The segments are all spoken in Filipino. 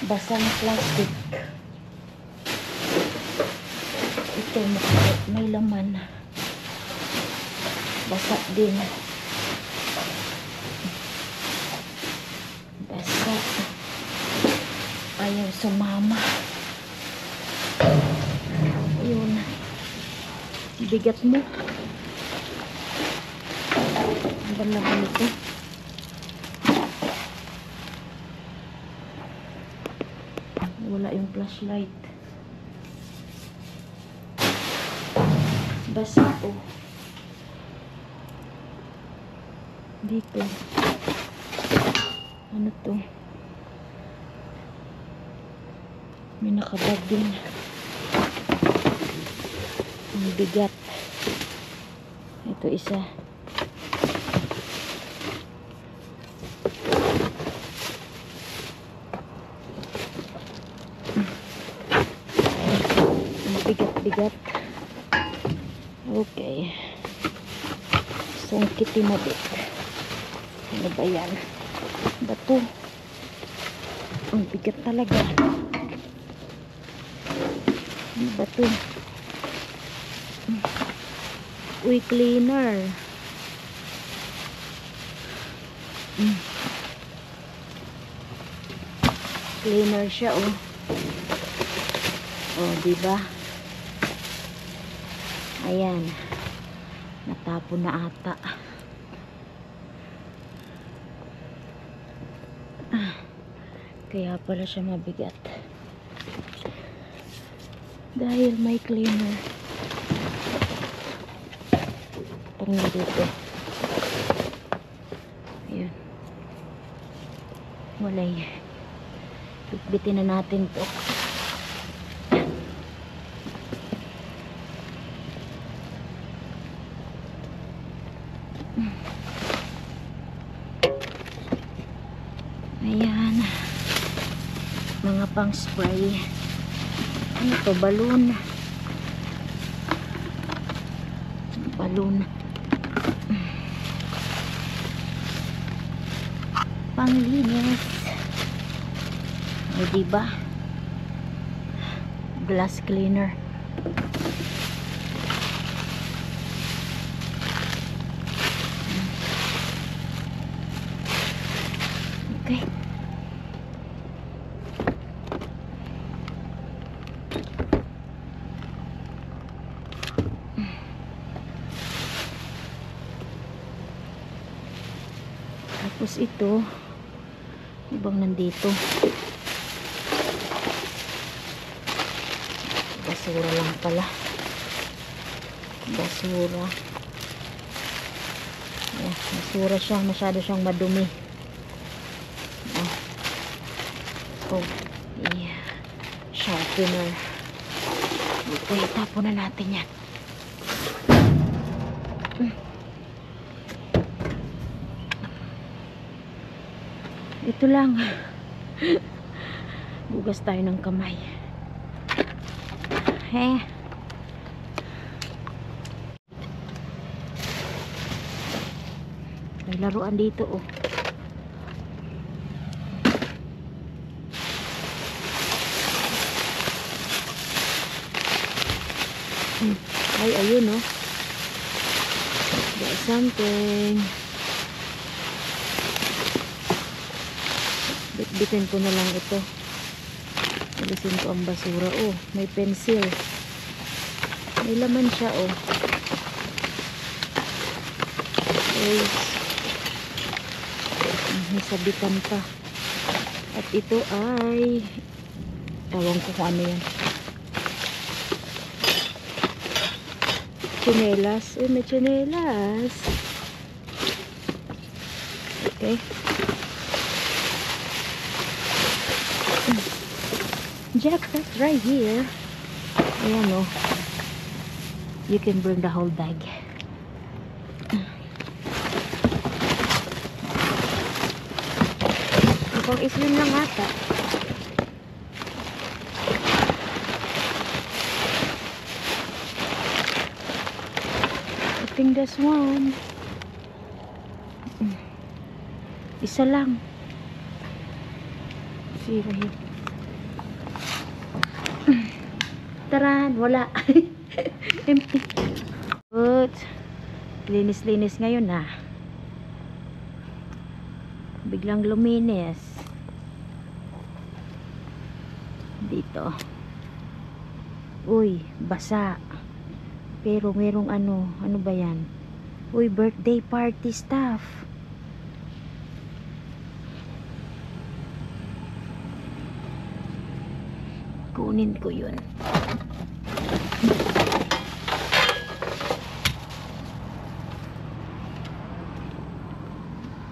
basang plastic. Ito may laman. Basa din. Basa. Ayaw sumama. Yun. Bigat mo. Ang ganda naman ito. Wala yung flashlight. Basa po. Dito. Ano to? May nakabag din. Ang bigat. Ito isa. Ang bigat-bigat. Okay. Sungkiti mo dit. Ano ba yan? Bato. Ang bigat talaga. Ano ba to? Uy, cleaner. Cleaner siya, oh. Oh, diba? Ayan. Natapon na ata. Kaya pala siya mabigat. Dahil may cleaner. Tingnan dito. Ayan. Walay. Bitbitin na natin to. Ayan. Mga pang spray. Ano to? Balloon. Balloon. Panglinis. O diba? Glass cleaner. Okay. Tapos ito, ibang nandito. Basura lang pala. Basura. Ayan, basura siya. Masyado siyang madumi. Oh, yeah. Sharpener. Okay, tapon na natin yan. Ito lang. Bugas tayo ng kamay. May laruan dito, oh. Ay, ayun, oh. There's something. Bitbitin ko na lang ito. Alisin ko ang basura. Oh, may pencil. May laman siya, oh. Okay. May sabitan pa. At ito ay tawag ko kung ano yan. Chinelas. May chinelas. Okay. Jacket right here. Ayan, oh. You can bring the whole bag. Pang islim lang ata. I think that's one. Isa lang. See right here. Taran, wala. Empty. Good. Linis-linis ngayon na. Biglang luminis. Dito. Uy, basa. Pero merong ano ba yan? Uy, birthday party stuff. Kunin ko yun.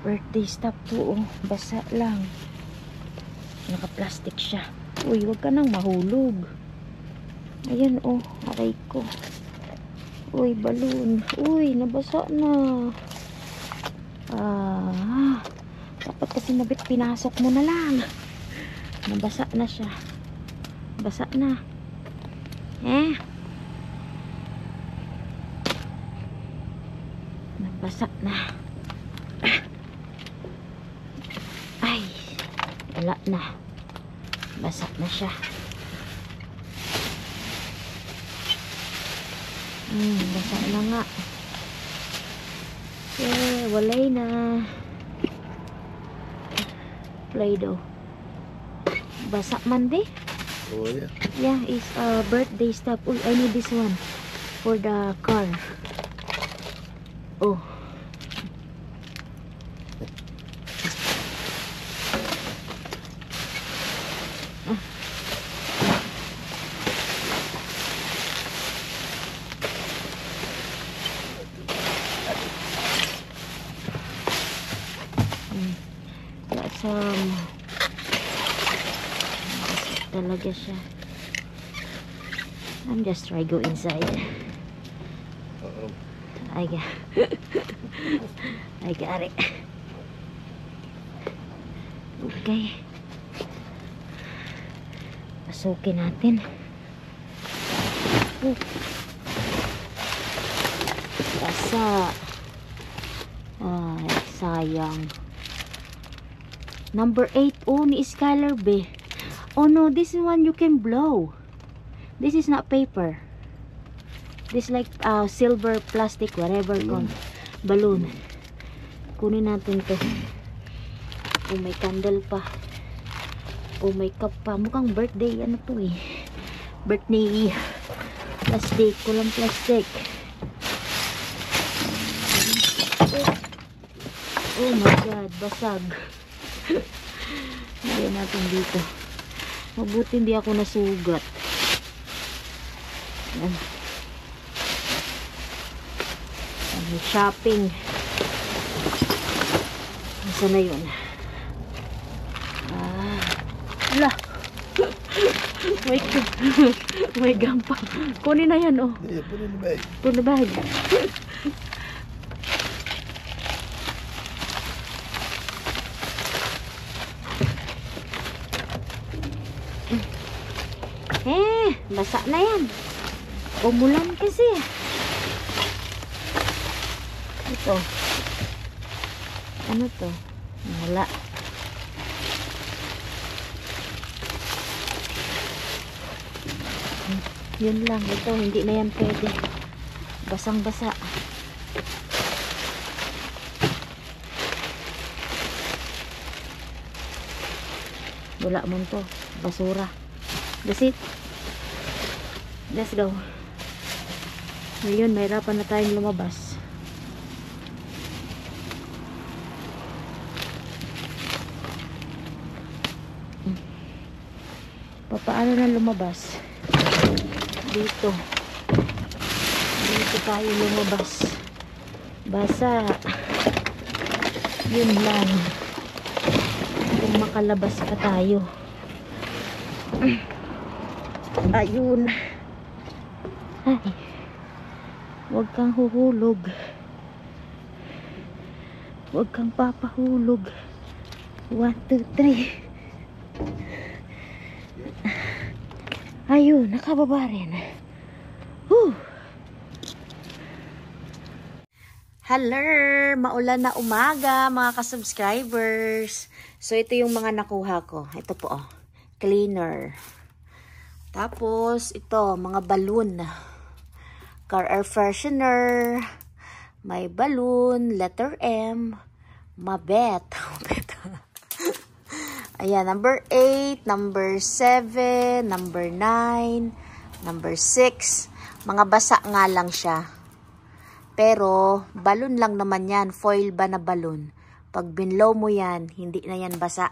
Birthday stuff po, oh. Basa lang. Naka-plastic siya. Uy, wag ka nang mahulog. Ayan, oh. Aray ko. Uy, balloon. Uy, nabasa na. Dapat kasi mabit pinasok mo na lang. Nabasa na siya. Basa na. Nabasa na. Ay, wala na. Basa na siya. Basa na nga. Walay na. Play-doh. Basa man di. Oh yeah. Yeah, it's birthday stuff. Uy, I need this one for the car. Oh. Got some. Talaga siya. I'm just try go inside. I got it. Okay. Pasukin natin. Basa. Ay, sayang. Number 8. Oh, ni Skylar B. Oh no, this is one you can blow. This is not paper. This like silver, plastic, whatever. Balloon. Kunin natin to. Oh, may candle pa. Oh, may cup pa. Mukhang birthday. Ano to eh? Birthday. Plastic. Kulang plastic. Oh my God. Basag. Lagyan natin dito. Mabuti hindi ako nasugat. Yan. Shopping. Nasaan na yun? Wala. May gampa. Kunin na yan, oh. Yeah, put it in the bag. Put in the bag. Basa na yan. Umulan kasi. Ito. Ano to? Wala. Yun lang. Ito, hindi na yan pwede. Basang-basa. Wala mo to. Basura. That's it. Let's go. Ngayon, mahirapan na tayong lumabas. Paano na lumabas? Dito. Dito tayo lumabas. Basa. Yun lang. Kung makalabas pa tayo. Ayun. Ay, huwag kang huhulog. Huwag kang papahulog. 1, 2, 3. Ayun, nakababa rin. Hello! Maulan na umaga, mga ka-subscribers. So, ito yung mga nakuha ko. Ito po, oh. Cleaner. Tapos, ito, mga balloon. Car air freshener. May balloon, letter M. Mabet. Ayan, number 8, number 7, number 9, number 6. Mga basa nga lang siya. Pero, balloon lang naman yan. Foil ba na balloon? Pag binlow mo yan, hindi na yan basa.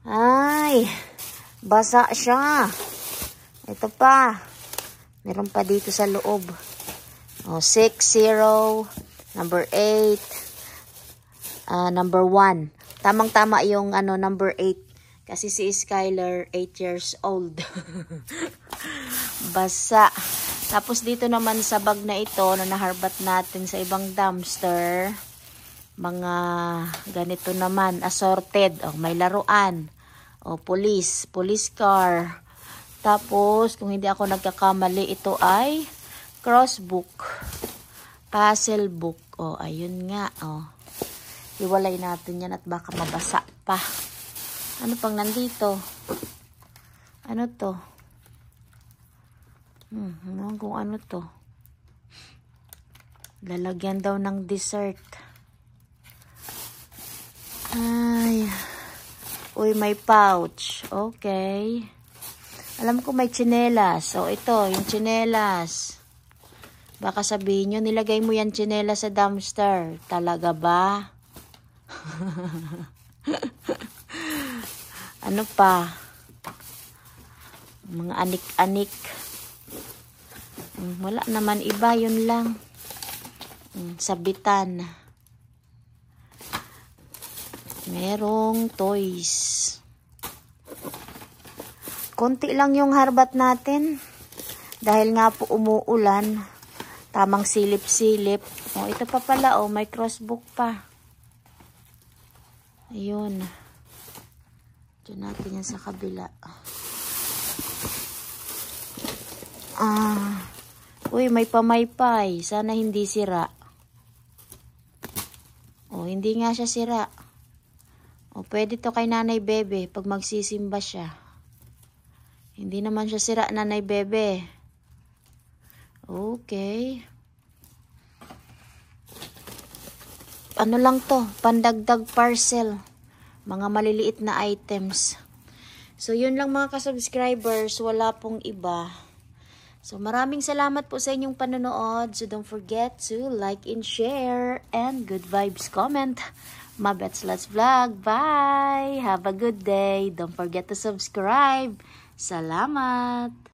Ay, basa siya. Ito pa. Meron pa dito sa loob. Oh, 6, 0, number 8, number 1. Tamang-tama yung number 8. Kasi si Skylar, 8 years old. Basa. Tapos dito naman sa bag na ito, na naharbat natin sa ibang dumpster, mga ganito naman, assorted. Oh, may laruan. Oh, police car. Tapos, kung hindi ako nagkakamali, ito ay crossbook. Puzzle book. Oh, ayun nga. Oh. Iwalay natin yan at baka mabasa pa. Ano pang nandito? Ano to? Kung ano to? Lalagyan daw ng dessert. Ay. Uy, may pouch. Okay. Alam ko may tsinelas. So, ito, yung tsinelas. Baka sabihin nyo, nilagay mo yan tsinelas sa dumpster. Talaga ba? Ano pa? Mga anik-anik. Wala naman iba, yun lang. Sabitan. Merong toys. Konti lang yung harbat natin. Dahil nga po umuulan. Tamang silip-silip. Oh, ito pa pala, oh, may crossbook pa. Ayun. Diyan natin yan sa kabila. Uy, may pamaypay. Sana hindi sira. Oh, hindi nga siya sira. O, pwede to kay Nanay Bebe pag magsisimba siya. Hindi naman siya sira, Nanay Bebe. Okay. Ano lang to? Pandagdag parcel. Mga maliliit na items. So, yun lang mga ka-subscribers. Wala pong iba. So, maraming salamat po sa inyong panonood. So, don't forget to like and share. And good vibes comment. Mabets Let's Vlog. Bye! Have a good day. Don't forget to subscribe. Salamat!